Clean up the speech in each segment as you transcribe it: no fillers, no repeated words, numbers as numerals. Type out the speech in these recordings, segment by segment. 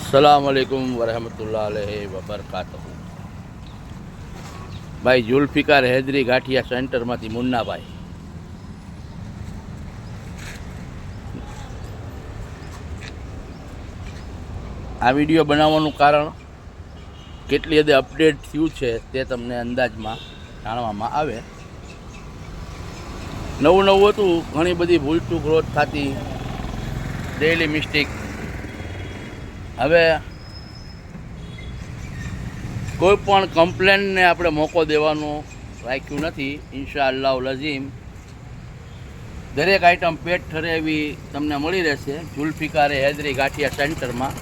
अस्सलामुअलैकुम वरहमतुल्लाहि वबरकातुहू। भाई जुल्फिकार हैदरी गाठिया सेंटरમાંથી મુન્નાભાઈ। આ વિડીયો બનાવવાનું કારણ કેટલી હદે અપડેટ થયું છે તે તમને અંદાજમાં જાણવામાં આવે। નવું હતું, ઘણી બધી ભૂલચૂક રોજ થતી, ડેઇલી મિસ્ટેક। હવે કોઈ પણ કમ્પ્લેનને આપણે મોકો દેવાનો રાખ્યું નથી। ઇન્શાઅલ્લાહ લઝીમ દરેક આઈટમ પેટ ઠરે એવી તમને મળી રહેશે જુલ્ફિકારે હૈદરી ગાંઠિયા સેન્ટરમાં,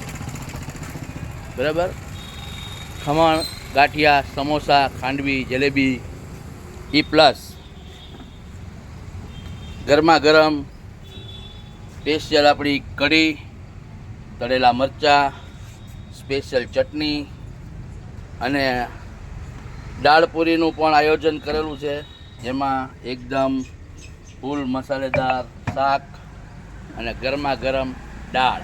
બરાબર। ખમણ, ગાંઠિયા, સમોસા, ખાંડવી, જલેબી E+ ગરમા ગરમ સ્પેશિયલ આપણી કઢી, તળેલા મરચાં, સ્પેશિયલ ચટણી અને દાળ પૂરીનું પણ આયોજન કરેલું છે, જેમાં એકદમ ફૂલ મસાલેદાર શાક અને ગરમા ગરમ દાળ,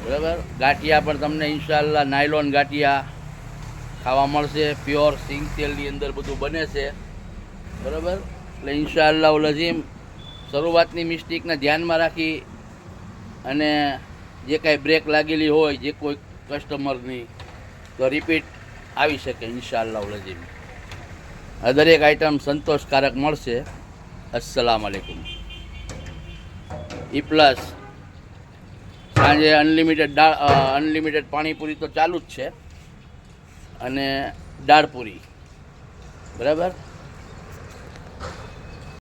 બરાબર। ગાંઠિયા પણ તમને ઇન્શાઅલ્લાહ નાયલોન ગાંઠિયા ખાવા મળશે, પ્યોર સિંગ તેલની અંદર બધું બને છે, બરાબર। એટલે ઇન્શાઅલ્લાહ લઝીમ શરૂઆતની મિસ્ટેકને ધ્યાનમાં રાખી અને જે કાંઈ બ્રેક લાગેલી હોય જે કોઈ કસ્ટમરની, તો રિપીટ આવી શકે ઇન્શાઅલ્લાહ લઝીમ। આ દરેક આઈટમ સંતોષકારક મળશે। અસ્સલામ વાલેકુમ। E+ સાંજે અનલિમિટેડ પાણીપુરી તો ચાલુ જ છે અને દાળ પૂરી, બરાબર।